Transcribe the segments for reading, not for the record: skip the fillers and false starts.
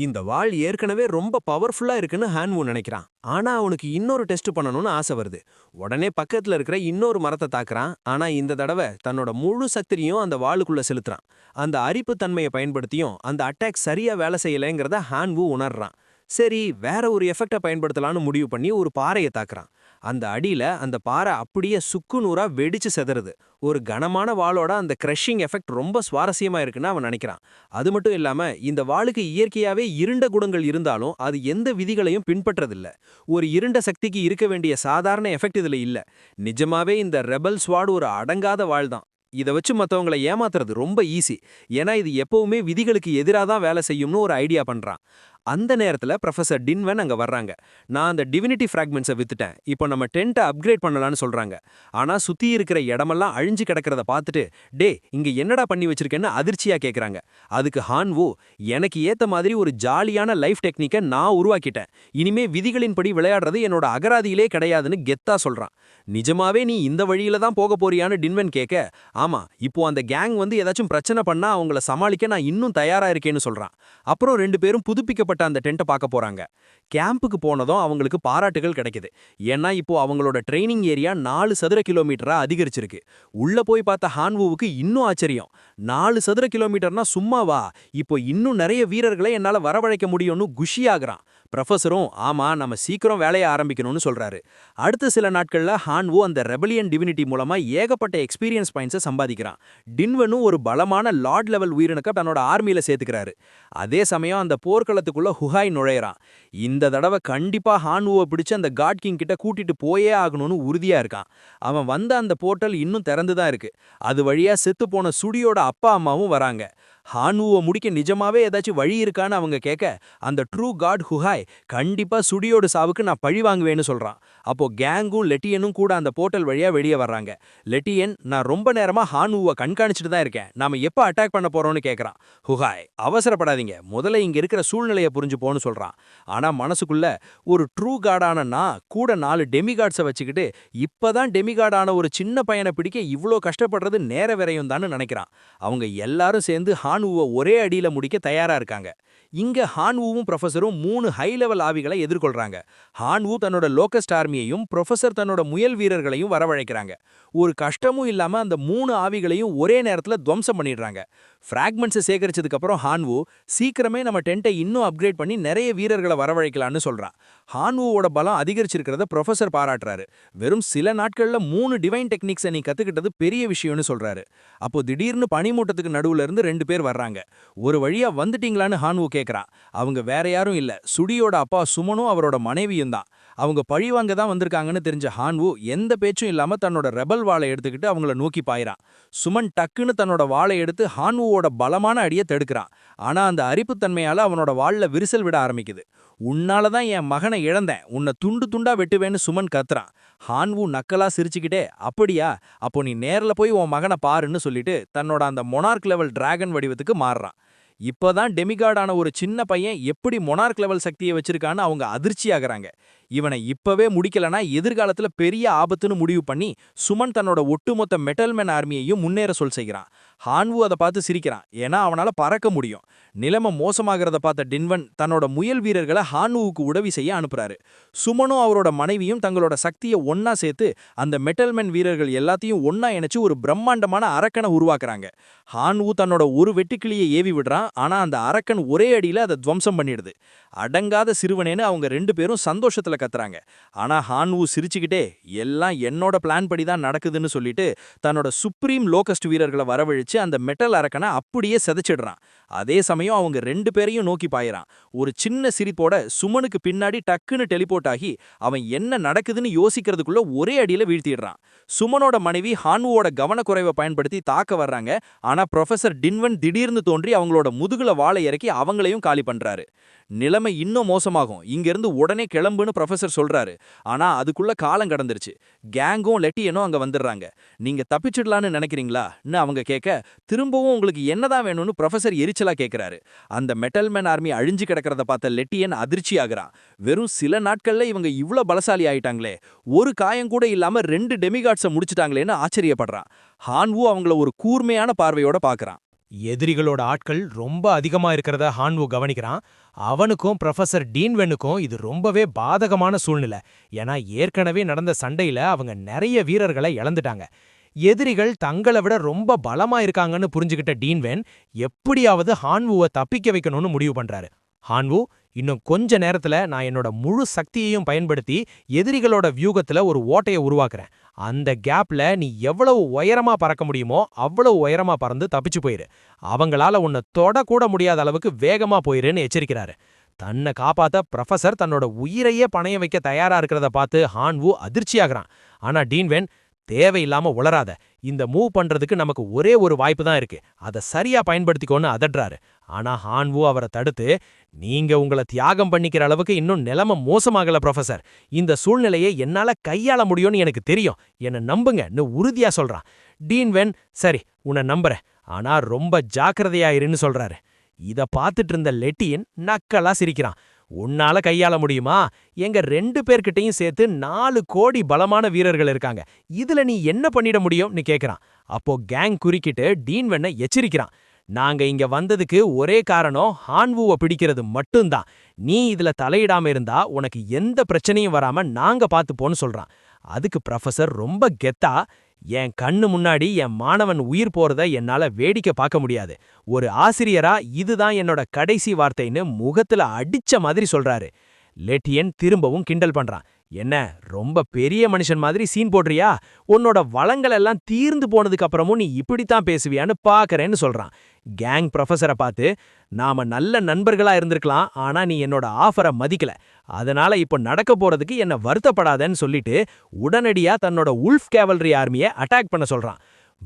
இந்த வாள் ஏற்கனவே ரொம்ப பவர்ஃபுல்லா இருக்குன்னு ஹான்வு நினைக்கிறான். ஆனா அவனுக்கு இன்னொரு டெஸ்ட் பண்ணணும்னு ஆசை வருது. உடனே பக்கத்துல இருக்கிற இன்னொரு மரத்தை தாக்குறான். ஆனா இந்த தடவை தன்னோட முழு சக்தியையும் அந்த வாளுக்குள்ள செலுத்துறான். அந்த அரிப்பு தன்மையை பயன்படுத்தியும் அந்த அட்டாக் சரியா வேலை செய்யலைங்கிறத ஹான்வு உணர்றான். சரி, வேற ஒரு எஃபெக்டை பயன்படுத்தலாம்னு முடிவு பண்ணி ஒரு பாறையை தாக்குறான். அந்த அடியில அந்த பாறை அப்படியே சுக்குநூறா வெடிச்சு செதறுது. ஒரு கனமான வாளோட அந்த கிரஷிங் எஃபெக்ட் ரொம்ப சுவாரஸ்யமா இருக்குன்னு அவன் நினைக்கிறான். அது மட்டும் இல்லாம இந்த வாளுக்கு இயற்கையாவே இருண்ட குணங்கள் இருந்தாலும் அது எந்த விதிகளையும் பின்பற்றதில்ல. ஒரு இருண்ட சக்திக்கு இருக்க வேண்டிய சாதாரண எஃபெக்ட் இதுல இல்ல. நிஜமாவே இந்த ரெபல் ஸ்வாட் ஒரு அடங்காத வாள் தான். இத வச்சு மத்தவங்கள ஏமாத்துறது ரொம்ப ஈஸி. ஏன்னா இது எப்பவுமே விதிகளுக்கு எதிராக தான் வேலை செய்யும்னு ஒரு ஐடியா பண்றான். அந்த நேரத்துல ப்ரொஃபசர் டின்வன் அங்க வர்றாங்க. நான் அந்த டிவினிட்டி ஃப்ராக்மெண்ட்ஸை வித்துட்டேன், இப்போ நம்ம டென்ட்டை அப்கிரேட் பண்ணலாம்னு சொல்றாங்க. ஆனா சுத்தி இருக்கிற இடமெல்லாம் அழிஞ்சு கிடக்கிறத பார்த்துட்டு, டே இங்க என்னடா பண்ணி வச்சிருக்கேன்னு அதிர்ச்சியா கேக்குறாங்க. அதுக்கு ஹான்வு, எனக்கு ஏத்த மாதிரி ஒரு ஜாலியான லைஃப் டெக்னிக்கை நான் உருவாக்கிட்டேன், இனிமே விதிகளின்படி விளையாடுறது என்னோட அகராதியிலே கிடையாதுன்னு கெத்தா சொல்றான். நிஜமாவே நீ இந்த வழியில தான் போக போறியான்னு டின்வன் கேட்க, ஆமா, இப்போ அந்த கேங் வந்து ஏதாச்சும் பிரச்சனை பண்ணா அவங்கள சமாளிக்க நான் இன்னும் தயாரா இருக்கேன்னு சொல்றான். அப்புறம் ரெண்டு பேரும் புதுப்பிக்கப்பட்ட அந்த டென்ட்டை பார்க்க போறாங்க. கேம்புக்கு போனதும் அவங்களுக்கு பாராட்டுகள் கிடைக்குது. ஏன்னா இப்போ அவங்களோட ட்ரைனிங் ஏரியா 4 சதுர கிலோமீட்டரா அதிகரிச்சிருக்கு. உள்ள போய் பார்த்த ஹான்வுவுக்கு இன்னும் ஆச்சரியம். 4 சதுர கிலோமீட்டர்னா சும்மாவா, இப்போ இன்னும் நிறைய வீரர்களை என்னால வரவழைக்க முடியும்னு குஷியாகிறான். ப்ரொஃபஸரும் ஆமா, நம்ம சீக்கிரம் வேலையை ஆரம்பிக்கணும்னு சொல்றாரு. அடுத்த சில நாட்கள்ல ஹான்வு அந்த ரெபலியன் டிவினிட்டி மூலமா ஏகப்பட்ட எக்ஸ்பீரியன்ஸ் பாயிண்ட்ஸை சம்பாதிக்கிறான். டின்வனும் ஒரு பலமான லார்ட் லெவல் உயிரினக்க தன்னோட ஆர்மியில சேர்த்துக்கிறாரு. அதே சமயம் அந்த போர்க்களத்துக்குள்ள ஹுஹாய் நுழையறான். இந்த தடவை கண்டிப்பா ஹான்வுவை பிடிச்சு அந்த காட் கிங் கிட்ட கூட்டிட்டு போயே ஆகணும்னு உறுதியா இருக்கான். அவன் வந்த அந்த போர்ட்டல் இன்னும் திறந்து தான் இருக்கு. அது வழியா செத்து போன சுடியோட அப்பா அம்மாவும் வராங்க. ஹான்வுவை முடிக்க நிஜமாவே ஏதாச்சும் வழி இருக்கான்னு அவங்க கேட்க, அந்த ட்ரூ காட் ஹுஹாய் கண்டிப்பா சுடியோட சாவுக்கு நான் பழி வாங்குவேன்னு சொல்றான். அப்போ கேங்கும் லெட்டியனும் கூட அந்த போர்ட்டல் வழியா வெளியே வர்றாங்க. லெட்டியன், நான் ரொம்ப நேரமா ஹான்வுவை கண்காணிச்சுட்டு தான் இருக்கேன், நாம எப்ப அட்டாக் பண்ண போறோம்னு கேட்கறான். ஹுஹாய், அவசரப்படாதீங்க, முதல்ல இங்க இருக்கிற சூழ்நிலையை புரிஞ்சுப்போன்னு சொல்றான். ஆனா மனசுக்குள்ள, ஒரு ட்ரூ காடான நான் கூட 4 டெமிகாட்ஸை வச்சுக்கிட்டு இப்பதான் டெமிகாடான ஒரு சின்ன பையனை பிடிக்க இவ்ளோ கஷ்டப்படுறது நேர விரையும் தான் நினைக்கிறான். அவங்க எல்லாரும் சேர்ந்து ஹான்வுவை ஒரே அடியில முடிக்க தயாரா இருக்காங்க. இங்க ஹான்வுவும் ப்ரொஃபஸரும் 3 ஹை லெவல் ஆவிகளை எதிர்கொள்றாங்க. ஹான்வு தன்னோட லோக்கஸ்ட் ஆர்மியையும் ப்ரொஃபஸர் தன்னோட முயல் வீரர்களையும் வரவழைக்கிறாங்க. ஒரு கஷ்டமும் இல்லாம அந்த 3 ஆவிகளையும் ஒரே நேரத்துல துவம்சம் பண்ணிடுறாங்க. ஃப்ராக்மெண்ட்ஸை சேகரிச்சதுக்கு அப்புறம் ஹான்வு, சீக்கிரமே நம்ம டென்ட்டை இன்னும் அப்கிரேட் பண்ணி நிறைய வீரர்களை வரவழைக்கலாம்னு சொல்றான். ஹான்வுவோட பலம் அதிகரிச்சிருக்கிறத ப்ரொஃபஸர் பாராட்டுறாரு. வெறும் சில நாட்கள்ல 3 டிவைன் டெக்னிக்ஸை நீ கத்துக்கிட்டது பெரிய விஷயம்னு சொல்றாரு. அப்போ திடீர்னு பனிமூட்டத்துக்கு நடுவுல இருந்து 2 பேர் வர்றாங்க. ஒரு வழியா வந்துட்டீங்களான்னு ஹான்வு கேட்கறான். அவங்க வேற யாரும் இல்ல, சுடியோட அப்பா சுமனும் அவரோட மனைவியும் தான். அவங்க பழிவாங்க தான் வந்திருக்காங்கன்னு தெரிஞ்ச ஹான்வு எந்த பேச்சும் இல்லாம தன்னோட ரெபல் வாளை எடுத்துக்கிட்டு அவங்கள நோக்கி பாயிறான். சுமன் டக்குன்னு தன்னோட வாளை எடுத்து ஹான்வுவோட பலமான அடியை தடுக்கிறான். ஆனா அந்த அரிப்புத்தன்மையால அவனோட வாள்ல விரிசல் விட ஆரம்பிக்குது. உன்னால தான் என் மகனை இழந்தேன், உன்னை துண்டு துண்டா வெட்டுவேன்னு சுமன் கத்துறான். ஹான்வு நக்கலா சிரிச்சுக்கிட்டே, அப்படியா, அப்போ நீ நேர்ல போய் உன் மகனை பாருன்னு சொல்லிட்டு தன்னோட அந்த மொனார்க் லெவல் டிராகன் வடிவத்துக்கு மாறுறான். இப்பதான் டெமிகாடான ஒரு சின்ன பையன் எப்படி மொனார்க் லெவல் சக்தியை வச்சிருக்கான்னு அவங்க அதிர்ச்சியாகிறாங்க. இவனை இப்பவே முடிக்கலனா எதிர்காலத்துல பெரிய ஆபத்துன்னு முடிவு பண்ணி சுமன் தன்னோட ஒட்டுமொத்த மெட்டல்மேன் ஆர்மியையும் முன்னேற செய்கிறான். ஹான்வு அதை பார்த்து சிரிக்கிறான், ஏன்னா அவனால பறக்க முடியும். நிலைமை மோசமாகிறத பார்த்த டின்வன் தன்னோட முயல் வீரர்களை ஹான்வுக்கு உதவி செய்ய அனுப்புறாரு. சுமனும் அவரோட மனைவியும் தங்களோட சக்தியை ஒன்னா சேர்த்து அந்த மெட்டல்மேன் வீரர்கள் எல்லாத்தையும் ஒன்னா இணைச்சு ஒரு பிரம்மாண்டமான அரக்கனை உருவாக்குறாங்க. ஹான்வு தன்னோட ஒரு வெட்டுக்கிளியை ஏவி விடுறான். ஆனா அந்த அரக்கன் ஒரே அடியில அதை துவம்சம் பண்ணிடுது. அடங்காத சிறுவனேன்னு அவங்க 2 பேரும் சந்தோஷத்துல கத்துறாங்க. ஆனா ஹான்வு சிரிச்சுக்கிட்டே, எல்லாம் என்னோட பிளான் படி தான் நடக்குதுன்னு சொல்லிட்டு தன்னோட சுப்ரீம் லோகஸ்ட் வீரர்களை வரவழைச்சு அந்த மெட்டல் அரக்கனை அப்படியே செதைச்சிடுறான். அதே சமயம் அவங்க 2 பேரையும் நோக்கி பாயிறான். ஒரு சின்ன சிரிப்போட சுமனுக்கு பின்னாடி டக்குன்னு டெலிபோர்ட் ஆகி அவன் என்ன நடக்குதுன்னு யோசிக்கிறதுக்குள்ள ஒரே அடியில வீழ்த்திடுறான். சுமனோட மனைவி ஹான்வுவோட கவனக்குறைவை பயன்படுத்தி தாக்க வர்றாங்க. ஆனா ப்ரொஃபசர் டின்வன் திடீர்னு தோன்றி அவங்களோட முதுகுல வாளை இறக்கி அவங்களையும் காலி பண்றாரு. நிலைமை இன்னும் மோசமாகும், இங்கிருந்து உடனே கிளம்புன்னு ப்ரொஃபசர் சொல்றாரு. ஆனா அதுக்குள்ள காலம் கடந்துருச்சு. கேங்கும் லெட்டியனும் அங்க வந்துடுறாங்க. நீங்க தப்பிச்சிடலான்னு நினைக்கிறீங்களான்னு அவங்க கேட்க, திரும்பவும் உங்களுக்கு என்னதான் வேணும்னு ப்ரொஃபசர் எரிச்சலா கேட்கிறாரு. அந்த மெட்டல்மேன் ஆர்மி அழிஞ்சு கிடக்கிறத பார்த்த லெட்டியன் அதிர்ச்சி ஆகுறான். வெறும் சில நாட்கள்ல இவங்க இவ்ளோ பலசாலி ஆயிட்டாங்களே, ஒரு காயம் கூட இல்லாம 2 டெமிகாட்ஸை முடிச்சிட்டாங்களேன்னு ஆச்சரியப்படுறான். ஹான்வு அவங்கள ஒரு கூர்மையான பார்வையோட பார்க்கறான். எதிரிகளோட ஆட்கள் ரொம்ப அதிகமா இருக்கிறத ஹான்வு கவனிக்கிறான். அவனுக்கும் ப்ரொஃபசர் டீன்வென்னுக்கும் இது ரொம்பவே பாதகமான சூழ்நிலை. ஏன்னா ஏற்கனவே நடந்த சண்டையில அவங்க நிறைய வீரர்களை இழந்துட்டாங்க. எதிரிகள் தங்களை விட ரொம்ப பலமா இருக்காங்கன்னு புரிஞ்சுகிட்ட டீன்வென் எப்படியாவது ஹான்வுவை தப்பிக்க வைக்கணும்னு முடிவு பண்றாரு. ஹான்வு, இன்னும் கொஞ்ச நேரத்துல நான் என்னோட முழு சக்தியையும் பயன்படுத்தி எதிரிகளோட வியூகத்துல ஒரு ஓட்டைய உருவாக்குறேன். அந்த கேப்ல நீ எவ்வளவு உயரமா பறக்க முடியுமோ அவ்வளவு உயரமா பறந்து தப்பிச்சு போயிரு. அவங்களால உன்னை தொடக்கூட முடியாத அளவுக்கு வேகமா போயிருன்னு எச்சரிக்கிறாரு. தன்னை காப்பாத்த ப்ரொஃபசர் தன்னோட உயிரையே பணைய வைக்க தயாரா இருக்கிறத பார்த்து ஹான்வு அதிர்ச்சியாகிறான். ஆனா டீன்வென், தேவையில்லாம உளராத. இந்த மூவ் பண்றதுக்கு நமக்கு ஒரே ஒரு வாய்ப்பு தான் இருக்கு. அதை சரியா பயன்படுத்திக்கோன்னு அதட்டுறாரு. ஆனா ஹான்வு அவரை தடுத்து, நீங்க உங்களை தியாகம் பண்ணிக்கிற அளவுக்கு இன்னும் நிலைமை மோசமாகல ப்ரொஃபசர். இந்த சூழ்நிலையை என்னால கையாள முடியும்னு எனக்கு தெரியும். என்ன நம்புங்கன்னு உறுதியா சொல்றான். டீன்வென், சரி உன்னை நம்புறேன், ஆனா ரொம்ப ஜாக்கிரதையா இருன்னு சொல்றாரு. இத பார்த்துட்டு இருந்த லெட்டியன் நக்கலா சிரிக்கிறான். உன்னால கையாள முடியுமா? எங்க 2 பேர்கிட்டயும் சேர்த்து 4 கோடி பலமான வீரர்கள் இருக்காங்க. இதுல நீ என்ன பண்ணிட முடியும்னு கேக்குறான். அப்போ கேங் குறுக்கிட்டு டீன்வென்னை எச்சரிக்கிறான். நாங்க இங்க வந்ததுக்கு ஒரே காரணம் ஹான்வுவை பிடிக்கிறது மட்டும்தான். நீ இதுல தலையிடாம இருந்தா உனக்கு எந்த பிரச்சனையும் வராம நாங்க பாத்துப்போன்னு சொல்றான். அதுக்கு ப்ரொஃபசர் ரொம்ப கெத்தா, என் கண்ணு முன்னாடி என் மாணவன் உயிர் போறத என்னால வேடிக்கை பார்க்க முடியாது. ஒரு ஆசிரியரா இதுதான் என்னோட கடைசி வார்த்தைன்னு முகத்துல அடிச்ச மாதிரி சொல்றாரு. லெட்டியன் திரும்பவும் கிண்டல் பண்றான். என்ன ரொம்ப பெரிய மனுஷன் மாதிரி சீன் போடுறியா? உன்னோட வளங்கள் எல்லாம் தீர்ந்து போனதுக்கு அப்புறமும் நீ இப்படித்தான் பேசுவியான்னு பாக்கறேன்னு சொல்றான். கேங் ப்ரொஃபசரை பார்த்து, நாம நல்ல நண்பர்களா இருந்திருக்கலாம், ஆனா நீ என்னோட ஆஃபரை மதிக்கல. அதனால இப்ப நடக்க போறதுக்கு என்ன வருத்தப்படாதன்னு சொல்லிட்டு உடனடியா தன்னோட உல்ஃப் கேவல்ரி ஆர்மியை அட்டாக் பண்ண சொல்றான்.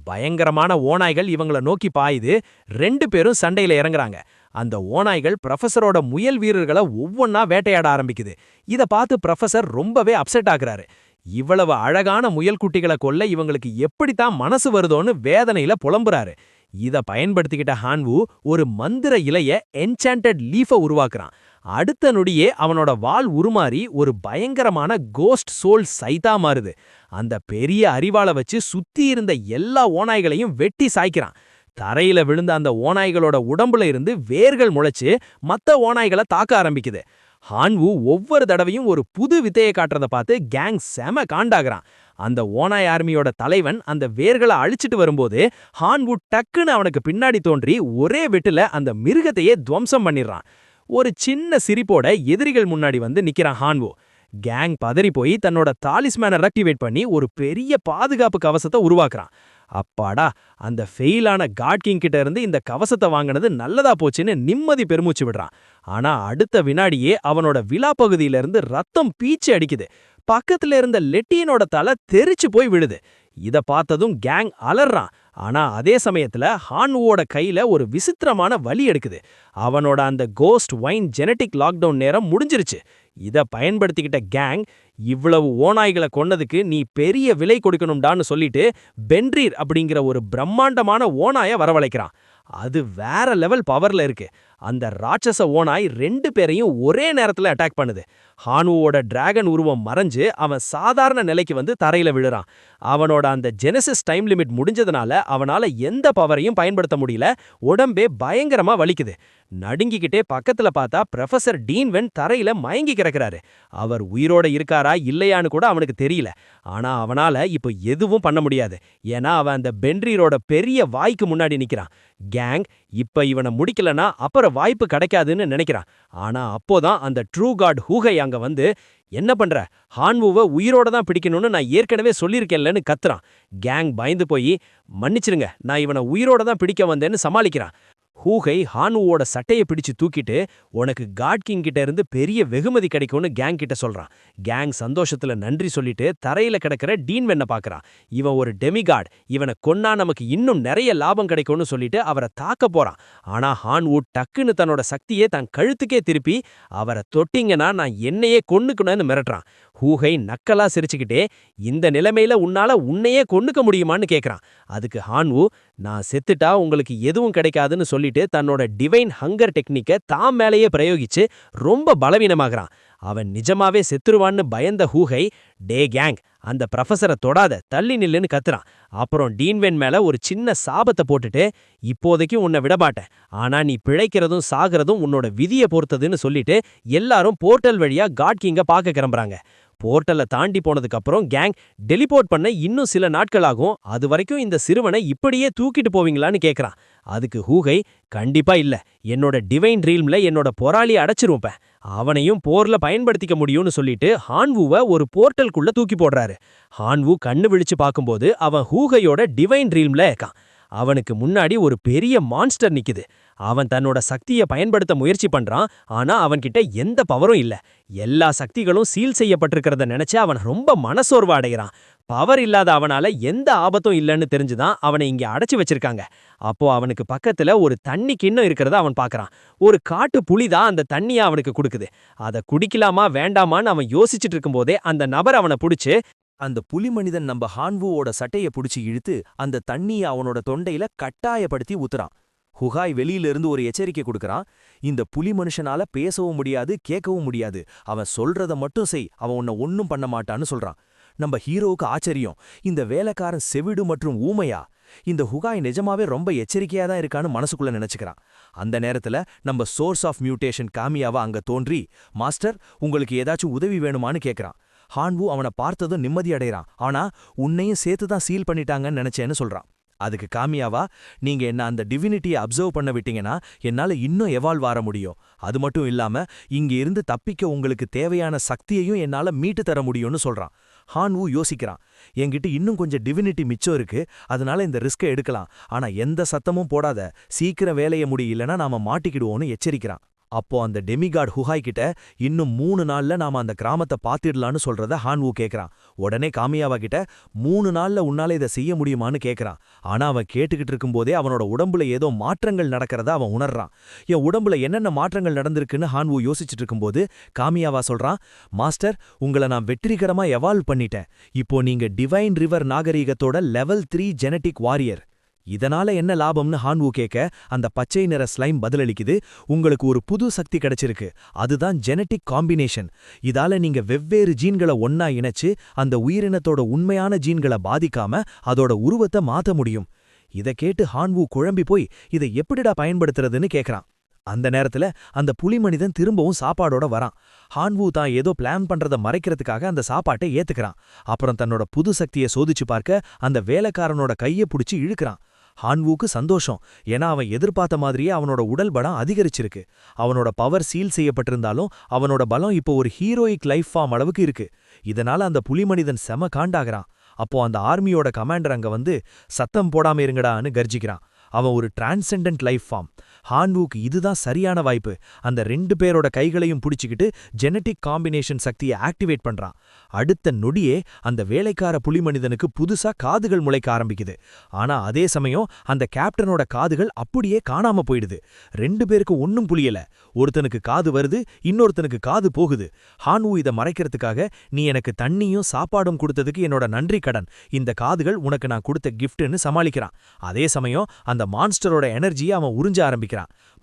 பயங்கரமான ஓநாய்கள் இவங்கள நோக்கி பாயுது. 2 பேரும் சண்டையில இறங்குறாங்க. அந்த ஓநாய்கள் ப்ரொஃபசரோட முயல் வீரர்களை ஒவ்வொன்னா வேட்டையாட ஆரம்பிக்குது. இத பார்த்து ப்ரொஃபசர் ரொம்பவே அப்செட் ஆகுறாரு. இவ்வளவு அழகான முயல் குட்டிகளை கொல்ல இவங்களுக்கு எப்படித்தான் மனசு வருதோன்னு வேதனையில புலம்புறாரு. இத பயன்படுத்திக்கிட்ட ஹான்வு ஒரு மந்திர இலைய என்சாண்டட் லீஃப உருவாக்குறான். அடுத்த நொடியே அவனோட வாள் உருமாறி ஒரு பயங்கரமான கோஸ்ட் சோல் சைதா மாறுது. அந்த பெரிய அரிவாளை வச்சு சுத்தி இருந்த எல்லா ஓநாய்களையும் வெட்டி சாய்க்கிறான். தரையில விழுந்த அந்த ஓநாய்களோட உடம்புல இருந்து வேர்கள் முளைச்சு மத்த ஓநாய்களை தாக்க ஆரம்பிக்குது. ஹான்வு ஒவ்வொரு தடவையும் ஒரு புது வித்தையை காட்டுறத பார்த்து கேங் செம காண்டாகிறான். அந்த ஓநாய் ஆர்மியோட தலைவன் அந்த வேர்களை அழிச்சிட்டு வரும்போது ஹான்வு டக்குன்னு அவனுக்கு பின்னாடி தோன்றி ஒரே வெட்டுல அந்த மிருகத்தையே துவம்சம் பண்ணிடுறான். ஒரு சின்ன சிரிப்போட எதிரிகள் முன்னாடி வந்து நிக்கிறான் ஹான்வு. கேங் பதறி போய் தன்னோட தாலிஸ்மேனை ஆக்டிவேட் பண்ணி ஒரு பெரிய பாதுகாப்பு கவசத்தை உருவாக்குறான். அப்பாடா, அந்த ஃபெயிலான காட் கிங் கிட்ட இருந்து இந்த கவசத்தை வாங்கினது நல்லதா போச்சுன்னு நிம்மதி பெருமூச்சு விடுறான். ஆனா அடுத்த வினாடியே அவனோட விலா பகுதியில இருந்து ரத்தம் பீச்சு அடிக்குது. பக்கத்துல இருந்த லெட்டியனோட தலை தெரிச்சு போய் விழுது. இத பார்த்ததும் கேங் அலறான். ஆனா அதே சமயத்துல ஹான்வுவோட கையில ஒரு விசித்திரமான வலி எடுக்குது. அவனோட அந்த கோஸ்ட் வைன் ஜெனடிக் லாக்டவுன் நேரம் முடிஞ்சிருச்சு. இத பயன்படுத்திக்கிட்ட கேங், இவ்வளவு ஓநாய்களை கொன்னதுக்கு நீ பெரிய விலை கொடுக்கணும்டான்னு சொல்லிட்டு பென்ரீர் அப்படிங்கிற ஒரு பிரம்மாண்டமான ஓநாய வரவழைக்கிறான். அது வேற லெவல் பவர்ல இருக்கு. அந்த ராட்சச ஓநாய் 2 பேரையும் ஒரே நேரத்துல அட்டாக் பண்ணுது. ஹான்வுவோட டிராகன் உருவம் மறைஞ்சு அவன் சாதாரண நிலைக்கு வந்து தரையில விழுறான். அவனோட அந்த ஜெனசிஸ் டைம் லிமிட் முடிஞ்சதுனால அவனால எந்த பவரையும் பயன்படுத்த முடியல. உடம்பே பயங்கரமா வலிக்குது. நடுங்கிக்கிட்டே பக்கத்துல பார்த்தா ப்ரொஃபசர் டீன்வென் தரையில மயங்கி கிடக்குறாரு. அவர் உயிரோட இருக்காரா இல்லையான்னு கூட அவனுக்கு தெரியல. ஆனா அவனால இப்போ எதுவும் பண்ண முடியாது. ஏன்னா அவன் அந்த பென்ரீரோட பெரிய வாய்க்கு முன்னாடி நிக்கிறான். கேங் இப்ப இவனை முடிக்கலனா அப்புறம் வாய்ப்பு கிடைக்காதுன்னு நினைக்கிறான். ஆனா அப்போதான் அந்த ட்ரூ காட் ஹூகை அங்க வந்து, என்ன பண்ற? ஹான்வுவை உயிரோட தான் பிடிக்கணும்னு நான் ஏற்கனவே சொல்லியிருக்கேன்லன்னு கத்துறான். கேங் பயந்து போய், மன்னிச்சிருங்க, நான் இவனை உயிரோட தான் பிடிக்க வந்தேன்னு சமாளிக்கிறான். ஹூகை ஹான்வுவோட சட்டையை பிடிச்சு தூக்கிட்டு, உனக்கு காட் கிங் கிட்ட இருந்து பெரிய வெகுமதி கிடைக்கும்னு கேங் கிட்ட சொல்றான். கேங் சந்தோஷத்துல நன்றி சொல்லிட்டு தரையில கிடக்கிற டீன்வென்னை பாக்குறான். இவன் ஒரு டெமிகாட், இவனை கொன்னா நமக்கு இன்னும் நிறைய லாபம் கிடைக்கும்னு சொல்லிட்டு அவரை தாக்க போறான். ஆனா ஹான்வு டக்குன்னு தன்னோட சக்தியை தன் கழுத்துக்கே திருப்பி, அவரை தொட்டிங்கன்னா நான் என்னையே கொன்னுக்கணும்னு மிரட்டுறான். ஹூகை நக்கலா சிரிச்சுக்கிட்டே, இந்த நிலைமையில உன்னால உன்னையே கொன்னுக்க முடியுமான்னு கேக்குறான். அதுக்கு ஹான்வு, நான் செத்துட்டா உங்களுக்கு எதுவும் கிடைக்காதுன்னு சொல்லி சொல்லிட்டு தன்னோட டிவைன் ஹங்கர் டெக்னிக்க தான் மேலேயே பிரயோகிச்சு ரொம்ப பலவீனமாகறான். அவன் நிஜமாவே செத்துருவான்னு பயந்த ஹூகை, டே கேங், அந்த ப்ரொஃபஸரை தொடாத, தள்ளி நில்லுன்னு கத்துறான். அப்புறம் டீன்வென் மேல ஒரு சின்ன சாபத்தை போட்டுட்டு, இப்போதைக்கு உன்னை விடமாட்டேன், ஆனா நீ பிழைக்கிறதும் சாகிறதும் உன்னோட விதியை பொறுத்ததுன்னு சொல்லிட்டு எல்லாரும் போர்ட்டல் வழியா காட் கிங்க பார்க்க கிளம்புறாங்க. போர்ட்டலை தாண்டி போனதுக்கு அப்புறம் கேங் டெலிபோர்ட் பண்ண இன்னும் சில நாட்கள் ஆகும், அது வரைக்கும் இந்த சிறுவனை இப்படியே தூக்கிட்டு போவீங்களான்னு கேக்குறான். அதுக்கு ஹூகை, கண்டிப்பா இல்ல, என்னோட டிவைன் ரீல்ம்ல என்னோட போராளியை அடைச்சிருப்பேன், அவனையும் போர்ல பயன்படுத்திக்க முடியும்னு சொல்லிட்டு ஹான்வூவை ஒரு போர்ட்டலுக்குள்ள தூக்கி போடுறாரு. ஹான்வூ கண்ணு விழிச்சு பார்க்கும்போது அவன் ஹூகையோட டிவைன் ரீல்ம்ல இருக்கான். அவனுக்கு முன்னாடி ஒரு பெரிய மான்ஸ்டர் நிக்குது. அவன் தன்னோட சக்தியை பயன்படுத்த முயற்சி பண்றான், ஆனா அவன்கிட்ட எந்த பவரும் இல்ல. எல்லா சக்திகளும் சீல் செய்யப்பட்டிருக்கிறத நினைச்சு அவன் ரொம்ப மனசோர்வு அடைகிறான். பவர் இல்லாத அவனால எந்த ஆபத்தும் இல்லைன்னு தெரிஞ்சுதான் அவனை இங்க அடைச்சு வச்சிருக்காங்க. அப்போ அவனுக்கு பக்கத்துல ஒரு தண்ணி கிண்ணம் இருக்கிறத அவன் பார்க்கறான். ஒரு காட்டு புலிதான் அந்த தண்ணிய அவனுக்கு கொடுக்குது. அதை குடிக்கலாமா வேண்டாமான்னு அவன் யோசிச்சுட்டு இருக்கும்போதே அந்த நபர் அவனை புடிச்சு, அந்த புலி மனிதன் நம்ம ஹான்வுவோட சட்டைய புடிச்சு இழுத்து அந்த தண்ணிய அவனோட தொண்டையில கட்டாயப்படுத்தி ஊத்துறான். ஹுகாய் வெளியில இருந்து ஒரு எச்சரிக்கை கொடுக்கறான். இந்த புலி மனுஷனால பேசவும் முடியாது, கேட்கவும் முடியாது, அவன் சொல்றத மட்டும் செய், அவன் உன்னை ஒன்னும் பண்ண மாட்டான்னு சொல்றான். நம்ம ஹீரோவுக்கு ஆச்சரியம், இந்த வேலைக்காரன் செவிடு மற்றும் ஊமையா? இந்த ஹுகாய் நிஜமாவே ரொம்ப எச்சரிக்கையா தான் இருக்கான்னு மனசுக்குள்ள நினைச்சுக்கிறான். அந்த நேரத்துல நம்ம சோர்ஸ் ஆஃப் மியூட்டேஷன் காமியாவா அங்க தோன்றி, மாஸ்டர், உங்களுக்கு ஏதாச்சும் உதவி வேணுமான்னு கேக்குறான். ஹான்வு அவனை பார்த்ததும் நிம்மதி அடைறான். ஆனா உன்னையும் சேர்த்து தான் சீல் பண்ணிட்டாங்கன்னு நினைச்சேன்னு சொல்றான். அதுக்கு காமியாவா, நீங்க என்ன அந்த டிவினிட்டியை அப்சர்வ் பண்ண விட்டீங்கன்னா என்னால இன்னும் எவால்வ் ஆற முடியும், அது மட்டும் இல்லாம இங்க இருந்து தப்பிக்க உங்களுக்கு தேவையான சக்தியையும் என்னால மீட்டு தர முடியும்னு சொல்றான். ஹான்வு யோசிக்கிறான், என்கிட்ட இன்னும் கொஞ்சம் டிவினிட்டி மிச்சம் இருக்கு, அதனால இந்த ரிஸ்கை எடுக்கலாம், ஆனா எந்த சத்தமும் போடாத, சீக்கிரம் வேலைய முடியலன்னா நாம மாட்டிக்கிடுவோன்னு எச்சரிக்கிறான். அப்போ அந்த டெமிகாட் ஹுகாய் கிட்ட, இன்னும் 3 நாள்ல நாம அந்த கிராமத்தை பாத்திடலான்னு சொல்றத ஹான்வு கேக்குறான். உடனே காமியாவா கிட்ட, 3 நாள்ல உன்னால இதை செய்ய முடியுமான்னு கேக்குறான். ஆனா அவன் கேட்டுக்கிட்டு இருக்கும்போதே அவனோட உடம்புல ஏதோ மாற்றங்கள் நடக்கிறத அவன் உணர்றான். என் உடம்புல என்னென்ன மாற்றங்கள் நடந்திருக்குன்னு ஹான்வு யோசிச்சுட்டு இருக்கும்போது காமியாவா சொல்றான், மாஸ்டர், உங்களை நான் வெற்றிகரமா எவால்வ் பண்ணிட்டேன், இப்போ நீங்க டிவைன் ரிவர் நாகரீகத்தோட லெவல் 3 ஜெனடிக் வாரியர். இதனால என்ன லாபம்னு ஹான்வு கேட்க, அந்த பச்சை நிற ஸ்லைம் பதிலளிக்குது, உங்களுக்கு ஒரு புது சக்தி கிடைச்சிருக்கு, அதுதான் ஜெனடிக் காம்பினேஷன். இதால நீங்க வெவ்வேறு ஜீன்களை ஒன்னா இணைச்சு அந்த உயிரினத்தோட உண்மையான ஜீன்களை பாதிக்காம அதோட உருவத்தை மாத்த முடியும். இதை கேட்டு ஹான்வு குழம்பி போய், இதை எப்படிடா பயன்படுத்துறதுன்னு கேக்குறான். அந்த நேரத்துல அந்த புலி மனிதன் திரும்பவும் சாப்பாடோட வரான். ஹான்வு தான் ஏதோ பிளான் பண்றத மறைக்கிறதுக்காக அந்த சாப்பாட்டை ஏத்துக்கிறான். அப்புறம் தன்னோட புது சக்தியை சோதிச்சு பார்க்க அந்த வேலைக்காரனோட கையை பிடிச்சி இழுக்கிறான். ஹான்வுக்கு சந்தோஷம், ஏன்னா அவன் எதிர்பார்த்த மாதிரியே அவனோட உடல் பலம் அதிகரிச்சிருக்கு. அவனோட பவர் சீல் செய்யப்பட்டிருந்தாலும் அவனோட பலம் இப்போ ஒரு ஹீரோயிக் லைஃப் ஃபார்ம் அளவுக்கு இருக்கு. இதனால அந்த புலி மனிதன் செம காண்டாகிறான். அப்போ அந்த ஆர்மியோட கமாண்டர் அங்க வந்து, சத்தம் போடாம இருங்கடான்னு கர்ஜிக்கிறான். அவன் ஒரு டிரான்செண்டன்ட் லைஃப் ஃபார்ம். ஹான்வுக்கு இதுதான் சரியான வாய்ப்பு. அந்த 2 பேரோட கைகளையும் பிடிச்சிக்கிட்டு ஜெனடிக் காம்பினேஷன் சக்தியை ஆக்டிவேட் பண்றான். அடுத்த நொடியே அந்த வேலைக்கார புலி மனிதனுக்கு புதுசா காதுகள் முளைக்க ஆரம்பிக்குது. ஆனா அதே சமயம் அந்த கேப்டனோட காதுகள் அப்படியே காணாம போயிடுது. 2 பேருக்கு ஒன்னும் புரியல. ஒருத்தனுக்கு காது வருது, இன்னொருத்தனுக்கு காது போகுது. ஹான்வு இதை மறைக்கிறதுக்காக, நீ எனக்கு தண்ணியும் சாப்பாடும் கொடுத்ததுக்கு என்னோட நன்றி கடன், இந்த காதுகள் உனக்கு நான் கொடுத்த கிஃப்ட்னு சமாளிக்கிறான். அதே சமயம் அந்த மான்ஸ்டரோட எனர்ஜியை அவன் உறிஞ்ச ஆரம்பிக்கிறான்.